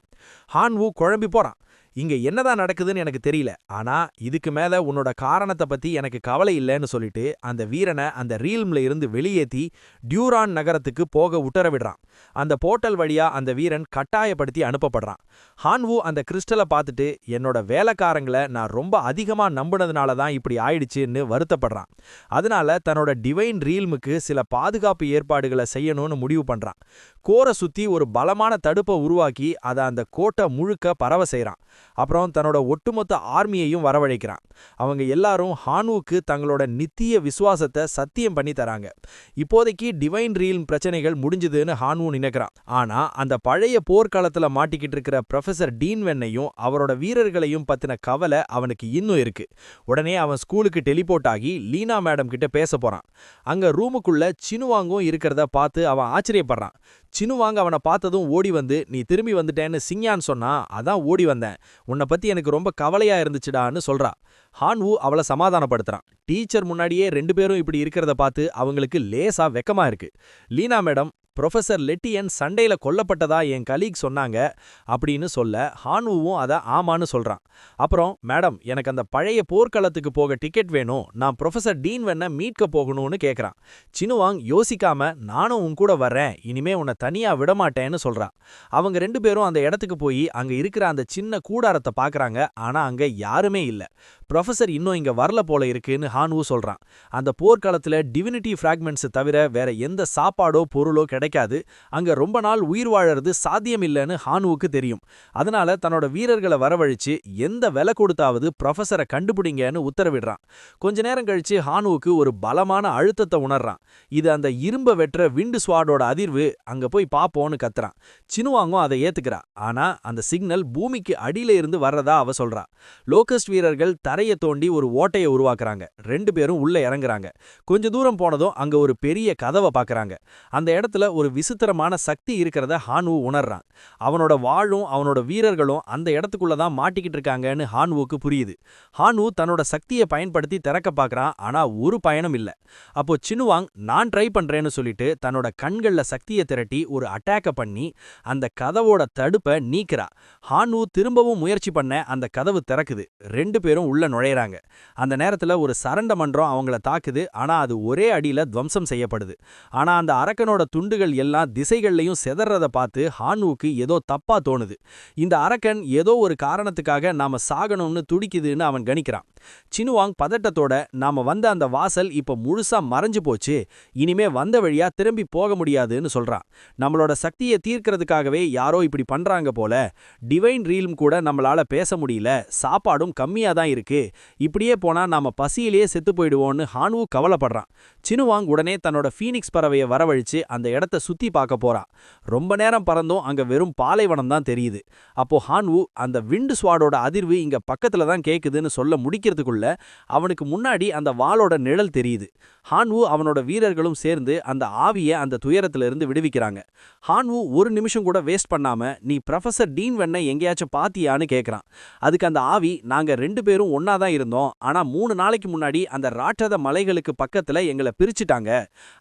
ஹான்வு குழம்பி போறான். இங்க என்னதான் நடக்குதுன்னு எனக்கு தெரியல. ஆனா இதுக்கு மேல உன்னோட காரணத்தை பத்தி எனக்கு கவலை இல்லைன்னு சொல்லிட்டு அந்த வீரனை அந்த ரீல்ம்ல இருந்து வெளியேத்தி டியூரான் நகரத்துக்கு போக உத்தரவிடுறான். அந்த போர்ட்டல் வழியா அந்த வீரன் கட்டாயப்படுத்தி அனுப்பப்படுறான். ஹான்வு அந்த கிறிஸ்டலை பார்த்துட்டு என்னோட வேலைக்காரங்களை நான் ரொம்ப அதிகமா நம்புனதுனால தான் இப்படி ஆயிடுச்சுன்னு வருத்தப்படுறான். அதனால தன்னோட டிவைன் ரீல்முக்கு சில பாதுகாப்பு ஏற்பாடுகளை செய்யணும்னு முடிவு பண்றான். கோரை சுத்தி ஒரு பலமான தடுப்பை உருவாக்கி அதை அந்த கோட்டை முழுக்க பரவ செய்றான். அப்புறம் தன்னோட ஒட்டுமொத்த ஆர்மியையும் வரவழைக்கிறான். அவங்க எல்லாரும் ஹான்வுக்கு தங்களோட நித்திய விசுவாசத்தை சத்தியம் பண்ணி தராங்க. இப்போதைக்கு டிவைன் ரீல்ம் பிரச்சனைகள் முடிஞ்சதுன்னு ஹான்வு நினைக்கிறான். ஆனா அந்த பழைய போர்க்காலத்துல மாட்டிக்கிட்டு இருக்கிற ப்ரொஃபசர் டீன்வென்னையும் அவரோட வீரர்களையும் பத்தின கவலை அவனுக்கு இன்னும் இருக்கு. உடனே அவன் ஸ்கூலுக்கு டெலிபோர்ட் ஆகி லீனா மேடம் கிட்ட பேச போறான். அங்க ரூமுக்குள்ள சினுவாங்கும் இருக்கிறத பார்த்து அவன் ஆச்சரியப்படுறான். சினுவாங் அவனை பார்த்ததும் ஓடி வந்து நீ திரும்பி வந்துட்டேன்னு சிங்யான் சொன்னா, அதான் ஓடி வந்தேன், உன்னை பத்தி எனக்கு ரொம்ப கவலையா இருந்துச்சுடான்னு சொல்றா. ஹான்வு அவளை சமாதானப்படுத்துறான். டீச்சர் முன்னாடியே 2 பேரும் இப்படி இருக்கிறத பார்த்து அவங்களுக்கு லேசா வெக்கமா இருக்கு. லீனா மேடம் ப்ரொஃபசர் லெட்டியன் சண்டையில கொல்லப்பட்டதா என் கலீக் சொன்னாங்க அப்படின்னு சொல்ல ஹான்வுவும் அதை ஆமான்னு சொல்றான். அப்புறம் மேடம், எனக்கு அந்த பழைய போர்க்களத்துக்கு போக டிக்கெட் வேணும், நான் ப்ரொஃபசர் டீன்வென்னை மீட்க போகணும்னு கேட்கறான். சினுவாங் யோசிக்காம நானும் உன் கூட வர்றேன், இனிமே உன்னை தனியா விடமாட்டேன்னு சொல்றா. அவங்க 2 பேரும் அந்த இடத்துக்கு போய் அங்க இருக்கிற அந்த சின்ன கூடாரத்தை பார்க்கறாங்க. ஆனா அங்க யாருமே இல்ல. ப்ரொஃபசர் இன்னும் இங்க வரல போல இருக்குன்னு ஹான்வு சொல்றான். அந்த போர்க்களத்துல டிவினிட்டி ஃப்ராக்மெண்ட்ஸ் தவிர வேற எந்த சாப்பாடோ பொருளோ கிடைக்காது. அங்க ரொம்ப நாள் உயிர் வாழறது சாத்தியம் இல்லைன்னு ஹான்வுக்கு தெரியும். அதனால தன்னோட வீரர்களை வரவழைச்சு எந்த விலை கொடுத்தாவது ப்ரொஃபசரை கண்டுபிடிங்கன்னு உத்தரவிடுறான். கொஞ்ச நேரம் கழிச்சு ஹான்வுக்கு ஒரு பலமான அழுத்தத்தை உணர்றான். இது அந்த இரும்ப வெற்ற விண்டு ஸ்வாடோட அதிர்வு. அங்க போய் பாப்போன்னு கத்துறான். சினுவாங்கும் அதை ஏத்துக்கிறா. ஆனா அந்த சிக்னல் பூமிக்கு அடியில இருந்து வர்றதா அவ சொல்றா. லோக்கஸ்ட் வீரர்கள் தரையை தோண்டி ஒரு ஓட்டையை உருவாக்குறாங்க. 2 பேரும் உள்ள இறங்குறாங்க. கொஞ்ச தூரம் போனதும் அங்க ஒரு பெரிய கதவை பார்க்கறாங்க. அந்த இடத்துல ஒரு விசித்திரமான சக்தி இருக்கிறத ஹான்வு உணர்றான். அவனோட வாளும் அவனோட வீரர்களும் அந்த இடத்துக்குள்ள தான் மாட்டிக்கிட்டு இருக்காங்கன்னு ஹான்வுக்கு புரியுது. ஹான்வு தன்னோட சக்தியை பயன்படுத்தி திறக்க பார்க்கறான். ஆனா ஒரு பயனும் இல்ல. அப்போ சினுவாங் நான் ட்ரை பண்றேன்னு சொல்லிட்டு தன்னோட கண்கள்ல சக்தியை திரட்டி ஒரு அட்டாக்க பண்ணி அந்த கதவோட தடுப்பை நீக்கிறா. ஹான்வு திரும்பவும் முயற்சி பண்ண அந்த கதவு திறக்குது. 2 பேரும் உள்ள நுழையறாங்க. அந்த நேரத்துல ஒரு சரண்ட மன்றம் அவங்கள தாக்குது. ஆனா அது ஒரே அடியில துவம்சம் செய்யப்படுது. ஆனா அந்த அரக்கனோட துண்டுகள் எல்லாம் திசைகள்லையும் செதறத பார்த்து ஹான்வுக்கு ஏதோ தப்பா தோணுது. இந்த அரக்கன் ஏதோ ஒரு காரணத்துக்காக நாம சாகணும்னு துடிக்குதுன்னு அவன் கணிக்கிறான். சினுவாங் பதட்டத்தோட, நாம வந்த அந்த வாசல் இப்ப முழுசா மறைஞ்சு போச்சு, இனிமே வந்த வழியா திரும்பி போக முடியாதுன்னு சொல்றான். நம்மளோட சக்தியை தீர்க்கறதுக்காகவே யாரோ இப்படி பண்றாங்க போல. டிவைன் ரீல்ம் கூட நம்மளால பேச முடியல, சாப்பாடும் கம்மியா தான் இருக்கு, இப்படியே போனா நாம பசியிலேயே செத்து போயிடுவோம்னு ஹான்வு கவலைப்படுறான். சினுவாங் உடனே தன்னோட ஃபீனிக்ஸ் பறவையை வரவழைச்சு அந்த இடத்த சுத்தி பார்க்க போறான். ரொம்ப நேரம் பறந்தும் அங்க வெறும் பாலைவனம் தான் தெரியுது. அப்போ ஹான்வு அந்த விண்டு ஸ்வாடோட அதிர்வு இங்க பக்கத்துல தான் கேக்குதுன்னு சொல்ல முடிக்கிறதுக்குள்ள அவனுக்கு முன்னாடி அந்த வாளோட நிழல் தெரியுது. ஹான்வு அவனோட வீரர்களும் சேர்ந்து அந்த ஆவியை அந்த துயரத்திலிருந்து விடுவிக்கிறாங்க. ஹான்வு ஒரு நிமிஷம் கூட வேஸ்ட் பண்ணாம, நீ ப்ரொஃபசர் டீன் வென்னை எங்கேயாச்சும் பாத்தியான்னு கேட்கறான். அதுக்கு அந்த ஆவி, நாங்க 2 பேரும் ஒன்னா தான் இருந்தோம், ஆனா 3 நாளைக்கு முன்னாடி அந்த ராட்சத மலைகளுக்கு பக்கத்துல எங்களை பிரிச்சுட்டாங்க,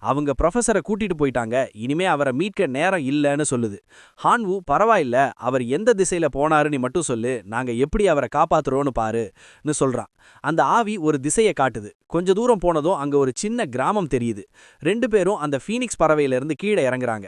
அவங்க ப்ரொஃபசரை கூட்டிட்டு போயிட்டாங்க, இனிமே அவரை மீட்க நேரம் இல்லைன்னு சொல்லுது. ஹான்வு, பரவாயில்ல, அவர் எந்த திசையில போனாருன்னு மட்டும் சொல்லு, நாங்க எப்படி அவரை காப்பாத்துறோன்னு பாருன்னு சொல்றான். அந்த ஆவி ஒரு திசையை காட்டுது. கொஞ்ச தூரம் போனதும் அங்க ஒரு சின்ன கிராமம் தெரியுது. 2 பேரும் அந்த ஃபீனிக்ஸ் பறவையிலிருந்து கீழே இறங்குறாங்க.